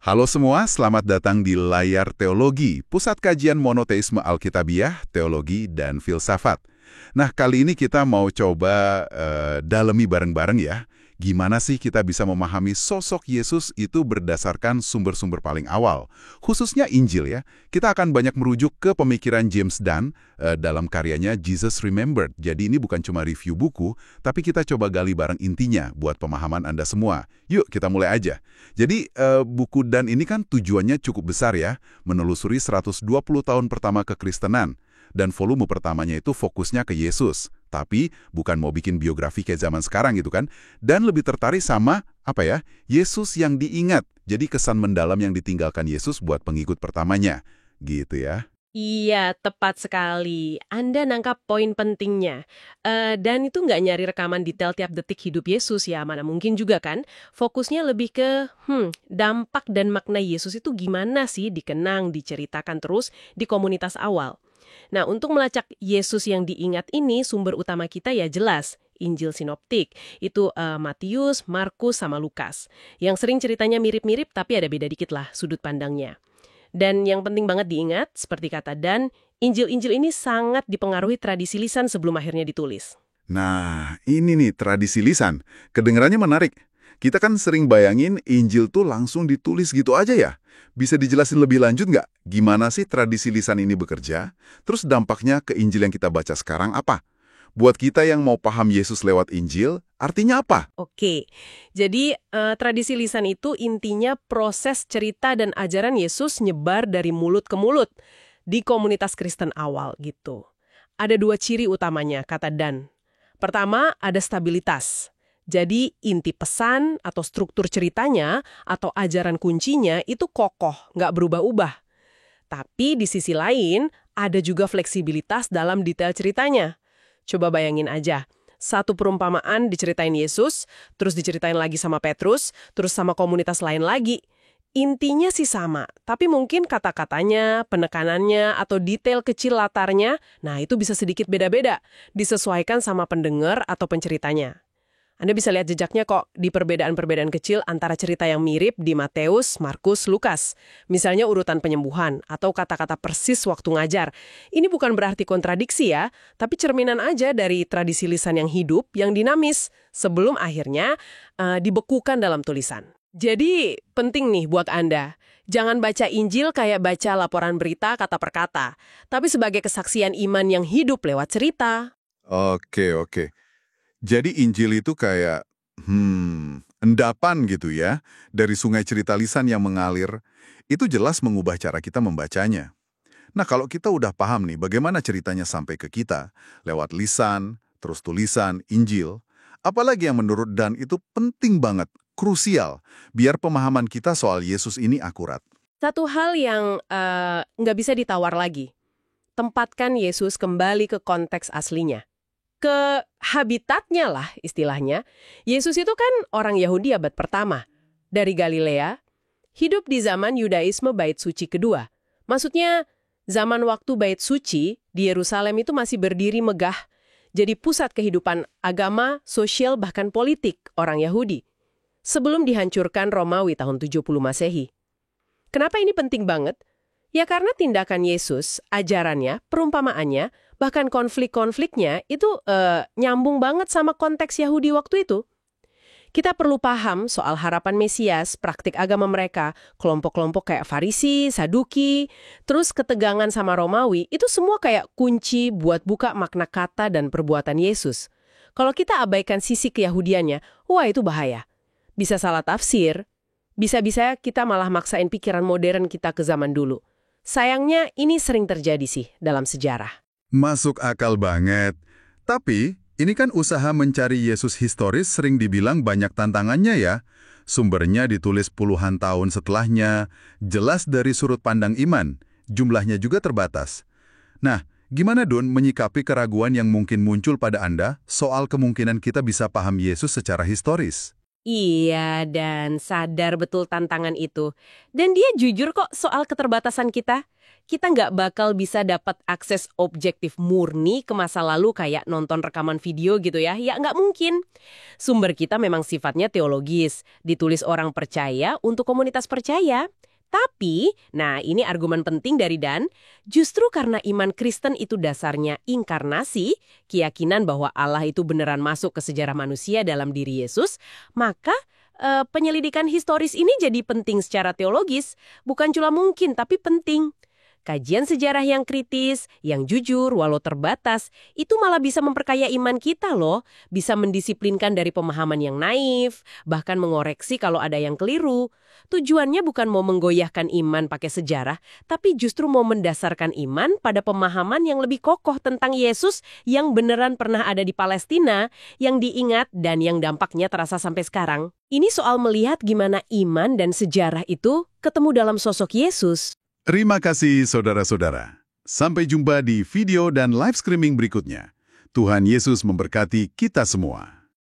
Halo semua, selamat datang di Layar Teologi, Pusat Kajian Monoteisme Alkitabiah, Teologi, dan Filsafat. Nah, kali ini kita mau coba dalemi bareng-bareng ya. Gimana sih kita bisa memahami sosok Yesus itu berdasarkan sumber-sumber paling awal, khususnya Injil ya. Kita akan banyak merujuk ke pemikiran James Dunn dalam karyanya Jesus Remembered. Jadi ini bukan cuma review buku, tapi kita coba gali bareng intinya buat pemahaman Anda semua. Yuk, kita mulai aja. Jadi buku Dunn ini kan tujuannya cukup besar ya, menelusuri 120 tahun pertama kekristenan. Dan volume pertamanya itu fokusnya ke Yesus. Tapi bukan mau bikin biografi kayak zaman sekarang gitu kan. Dan lebih tertarik sama, Yesus yang diingat. Jadi kesan mendalam yang ditinggalkan Yesus buat pengikut pertamanya. Gitu ya. Iya, tepat sekali. Anda nangkap poin pentingnya. Dan itu nggak nyari rekaman detail tiap detik hidup Yesus ya, mana mungkin juga kan. Fokusnya lebih ke, dampak dan makna Yesus itu gimana sih dikenang, diceritakan terus di komunitas awal. Nah, untuk melacak Yesus yang diingat ini, sumber utama kita ya jelas, Injil Sinoptik. Itu Matius, Markus, sama Lukas. Yang sering ceritanya mirip-mirip, tapi ada beda dikit lah sudut pandangnya. Dan yang penting banget diingat, seperti kata Dan, Injil-Injil ini sangat dipengaruhi tradisi lisan sebelum akhirnya ditulis. Nah, ini nih tradisi lisan. Kedengarannya menarik. Kita kan sering bayangin Injil tuh langsung ditulis gitu aja ya. Bisa dijelasin lebih lanjut nggak? Gimana sih tradisi lisan ini bekerja? Terus dampaknya ke Injil yang kita baca sekarang apa? Buat kita yang mau paham Yesus lewat Injil, artinya apa? Oke, jadi tradisi lisan itu intinya proses cerita dan ajaran Yesus nyebar dari mulut ke mulut di komunitas Kristen awal gitu. Ada dua ciri utamanya, kata Dan. Pertama, ada stabilitas. Jadi inti pesan atau struktur ceritanya atau ajaran kuncinya itu kokoh, nggak berubah-ubah. Tapi di sisi lain, ada juga fleksibilitas dalam detail ceritanya. Coba bayangin aja, satu perumpamaan diceritain Yesus, terus diceritain lagi sama Petrus, terus sama komunitas lain lagi. Intinya sih sama, tapi mungkin kata-katanya, penekanannya, atau detail kecil latarnya, nah itu bisa sedikit beda-beda, disesuaikan sama pendengar atau penceritanya. Anda bisa lihat jejaknya kok di perbedaan-perbedaan kecil antara cerita yang mirip di Matius, Markus, Lukas. Misalnya urutan penyembuhan atau kata-kata persis waktu ngajar. Ini bukan berarti kontradiksi ya, tapi cerminan aja dari tradisi lisan yang hidup, yang dinamis, sebelum akhirnya dibekukan dalam tulisan. Jadi penting nih buat Anda. Jangan baca Injil kayak baca laporan berita kata per kata, tapi sebagai kesaksian iman yang hidup lewat cerita. Oke. Jadi Injil itu kayak, endapan gitu ya, dari sungai cerita lisan yang mengalir, itu jelas mengubah cara kita membacanya. Nah, kalau kita udah paham nih bagaimana ceritanya sampai ke kita, lewat lisan, terus tulisan, Injil, apalagi yang menurut Dan itu penting banget, krusial, biar pemahaman kita soal Yesus ini akurat. Satu hal yang nggak bisa ditawar lagi, tempatkan Yesus kembali ke konteks aslinya. Ke habitatnya lah istilahnya. Yesus itu kan orang Yahudi abad pertama. Dari Galilea, hidup di zaman Yudaisme Bait Suci kedua. Maksudnya, zaman waktu Bait Suci di Yerusalem itu masih berdiri megah. Jadi pusat kehidupan agama, sosial, bahkan politik orang Yahudi. Sebelum dihancurkan Romawi tahun 70 Masehi. Kenapa ini penting banget? Ya karena tindakan Yesus, ajarannya, perumpamaannya, bahkan konflik-konfliknya itu nyambung banget sama konteks Yahudi waktu itu. Kita perlu paham soal harapan Mesias, praktik agama mereka, kelompok-kelompok kayak Farisi, Saduki, terus ketegangan sama Romawi, itu semua kayak kunci buat buka makna kata dan perbuatan Yesus. Kalau kita abaikan sisi keyahudiannya, wah itu bahaya. Bisa salah tafsir, bisa-bisa kita malah maksain pikiran modern kita ke zaman dulu. Sayangnya ini sering terjadi sih dalam sejarah. Masuk akal banget. Tapi, ini kan usaha mencari Yesus historis sering dibilang banyak tantangannya ya. Sumbernya ditulis puluhan tahun setelahnya, jelas dari sudut pandang iman, jumlahnya juga terbatas. Nah, gimana Dun menyikapi keraguan yang mungkin muncul pada Anda soal kemungkinan kita bisa paham Yesus secara historis? Iya, dan sadar betul tantangan itu. Dan dia jujur kok soal keterbatasan kita. Kita nggak bakal bisa dapat akses objektif murni ke masa lalu kayak nonton rekaman video gitu ya. Ya nggak mungkin. Sumber kita memang sifatnya teologis, ditulis orang percaya untuk komunitas percaya. Tapi, nah ini argumen penting dari Dan, justru karena iman Kristen itu dasarnya inkarnasi, keyakinan bahwa Allah itu beneran masuk ke sejarah manusia dalam diri Yesus, maka penyelidikan historis ini jadi penting secara teologis, bukan cuma mungkin tapi penting. Kajian sejarah yang kritis, yang jujur, walau terbatas, itu malah bisa memperkaya iman kita loh, bisa mendisiplinkan dari pemahaman yang naif, bahkan mengoreksi kalau ada yang keliru. Tujuannya bukan mau menggoyahkan iman pakai sejarah, tapi justru mau mendasarkan iman pada pemahaman yang lebih kokoh tentang Yesus yang beneran pernah ada di Palestina, yang diingat dan yang dampaknya terasa sampai sekarang. Ini soal melihat gimana iman dan sejarah itu ketemu dalam sosok Yesus. Terima kasih saudara-saudara. Sampai jumpa di video dan live streaming berikutnya. Tuhan Yesus memberkati kita semua.